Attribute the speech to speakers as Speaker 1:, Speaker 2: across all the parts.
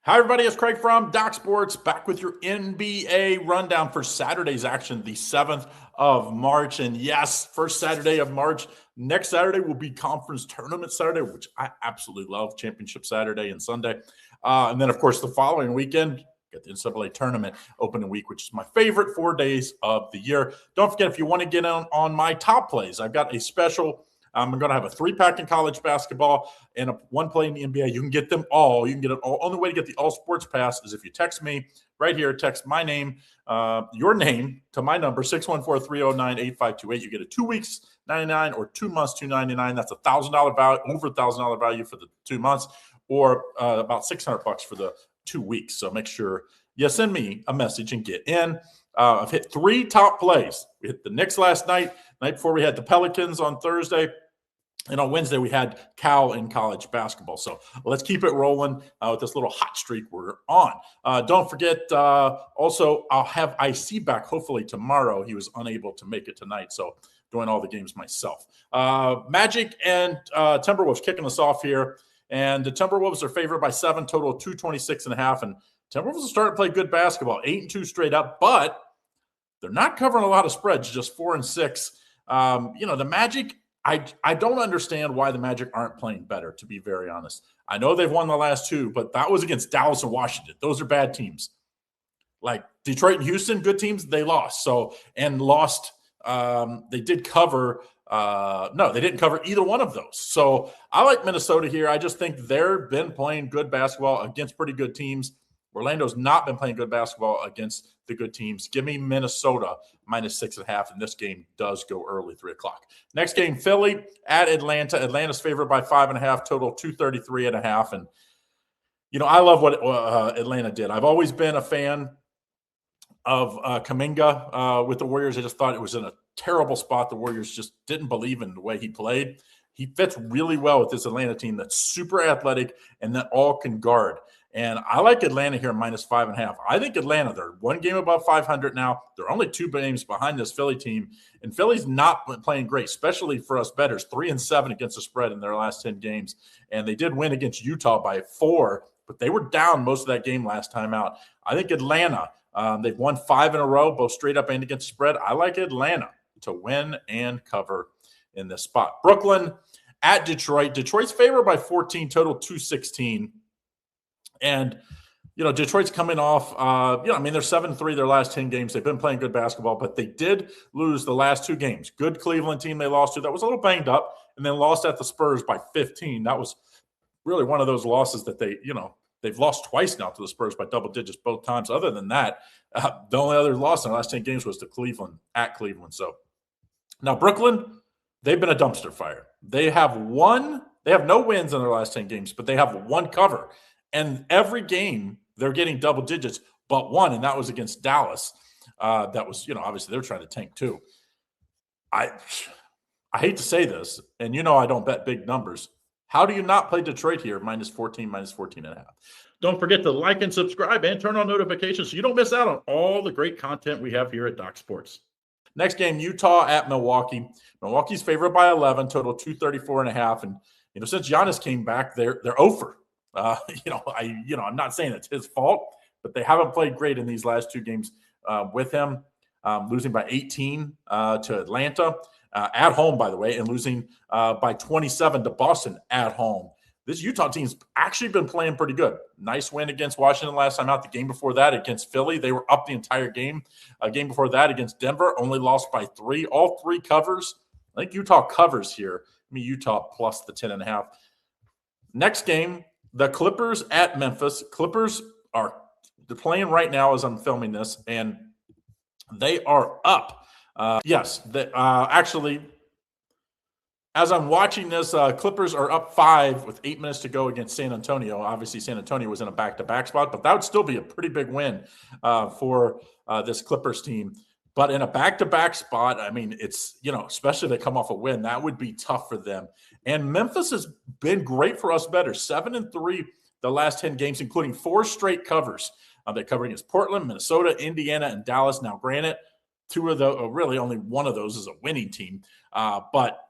Speaker 1: Hi, everybody. It's Craig from Doc Sports, back with your NBA rundown for Saturday's action, the 7th of March. And yes, first Saturday of March. Next Saturday will be Conference Tournament Saturday, which I absolutely love, Championship Saturday and Sunday. And then, of course, the following weekend, get the NCAA Tournament opening week, which is my favorite 4 days of the year. Don't forget, if you want to get on my top plays, I've got a special. I'm going to have a 3-pack in college basketball and one play in the NBA. You can get them all. You can get it all. Only way to get the all sports pass is if you text me right here. Text my name, your name to my number, 614-309-8528. You get a 2 weeks, $99, or 2 months, $299. That's $1,000 value, over $1,000 value for the 2 months, or about $600 for the 2 weeks. So make sure you send me a message and get in. I've hit 3 top plays. We hit the Knicks last night before we had the Pelicans on Thursday. And on Wednesday, we had Cal in college basketball. So let's keep it rolling with this little hot streak we're on. Don't forget, also, I'll have IC back hopefully tomorrow. He was unable to make it tonight, so doing all the games myself. Magic and Timberwolves kicking us off here. And the Timberwolves are favored by 7, total 226.5. And Timberwolves are starting to play good basketball, 8-2 straight up, but they're not covering a lot of spreads, just 4-6. The Magic, I don't understand why the Magic aren't playing better, to be very honest. I know they've won the last 2, but that was against Dallas and Washington. Those are bad teams. Like Detroit and Houston, good teams, they lost. They did cover. No, they didn't cover either one of those. So I like Minnesota here. I just think they've been playing good basketball against pretty good teams. Orlando's not been playing good basketball against the good teams. Give me Minnesota -6.5, and this game does go early, 3 o'clock. Next game, Philly at Atlanta. Atlanta's favored by 5.5, total 233.5. And, I love what Atlanta did. I've always been a fan of Kuminga with the Warriors. I just thought it was in a terrible spot. The Warriors just didn't believe in the way he played. He fits really well with this Atlanta team that's super athletic and that all can guard. And I like Atlanta here -5.5. I think Atlanta, they're 1 game above 500 now. They're only 2 games behind this Philly team. And Philly's not playing great, especially for us bettors. 3-7 against the spread in their last 10 games. And they did win against Utah by 4, but they were down most of that game last time out. I think Atlanta, they've won 5 in a row, both straight up and against the spread. I like Atlanta to win and cover in this spot. Brooklyn at Detroit. Detroit's favored by 14, total 216. And, Detroit's coming off, they're 7-3 their last 10 games. They've been playing good basketball, but they did lose the last 2 games. Good Cleveland team they lost to. That was a little banged up, and then lost at the Spurs by 15. That was really one of those losses that they've lost twice now to the Spurs by double digits both times. Other than that, the only other loss in the last 10 games was to Cleveland, at Cleveland. So now Brooklyn, they've been a dumpster fire. They have no wins in their last 10 games, but they have 1 cover. And every game they're getting double digits, but 1, and that was against Dallas. That was, obviously they're trying to tank too. I hate to say this, and I don't bet big numbers. How do you not play Detroit here, -14, -14.5? Don't forget to like and subscribe and turn on notifications so you don't miss out on all the great content we have here at Doc Sports. Next game, Utah at Milwaukee. Milwaukee's favored by 11, total 234.5. And, since Giannis came back, they're over. I'm not saying it's his fault, but they haven't played great in these last 2 games with him, losing by 18 to Atlanta at home, by the way, and losing by 27 to Boston at home. This Utah team's actually been playing pretty good. Nice win against Washington last time out. The game before that against Philly, they were up the entire game. Game before that against Denver, only lost by 3. All 3 covers. I think Utah covers here. Utah plus the 10.5. Next game, the Clippers at Memphis. Clippers they're playing right now as I'm filming this, and they are up. Actually, as I'm watching this, Clippers are up 5 with 8 minutes to go against San Antonio. Obviously, San Antonio was in a back-to-back spot, but that would still be a pretty big win for this Clippers team. But in a back-to-back spot, it's, especially if they come off a win, that would be tough for them. And Memphis has been great for us better. 7-3 the last 10 games, including 4 straight covers. They covered against Portland, Minnesota, Indiana, and Dallas. Now, granted, 2 of those, really only one of those is a winning team. But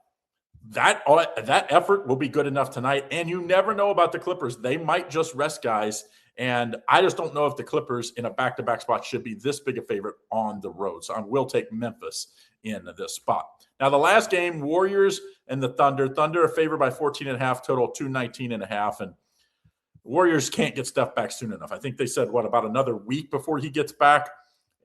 Speaker 1: that effort will be good enough tonight. And you never know about the Clippers. They might just rest guys And I just don't know if the Clippers in a back-to-back spot should be this big a favorite on the road. So I will take Memphis in this spot. Now, the last game, Warriors and the Thunder. Thunder are favored by 14.5, total 219.5. And Warriors can't get Steph back soon enough. I think they said, about another week before he gets back.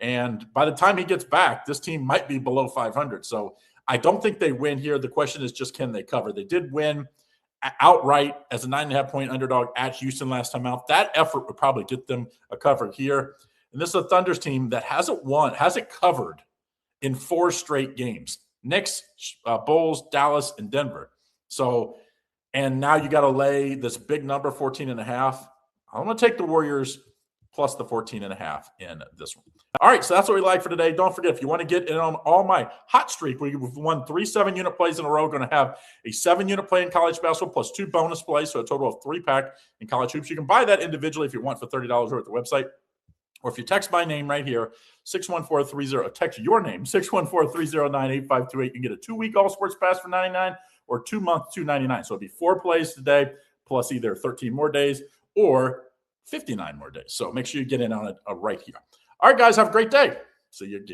Speaker 1: And by the time he gets back, this team might be below 500. So I don't think they win here. The question is just, can they cover? They did win outright as a 9.5-point underdog at Houston last time out. That effort would probably get them a cover here. And this is a Thunder's team that hasn't covered in 4 straight games. Knicks, Bulls, Dallas, and Denver. So, and now you got to lay this big number, 14.5. I'm going to take the Warriors plus the 14.5 in this one. All right, so that's what we like for today. Don't forget, if you want to get in on all my hot streak, we've won 3 7-unit plays in a row. We're going to have a 7-unit play in college basketball plus 2 bonus plays, so a total of 3-pack in college hoops. You can buy that individually if you want for $30 over at the website. Or if you text my name right here, 61430, text your name, 614-309-8528. You can get a 2-week all sports pass for $99 or 2-month $299. So it'll be 4 plays today plus either 13 more days or 59 more days. So make sure you get in on it right here. All right, guys, have a great day. See you again.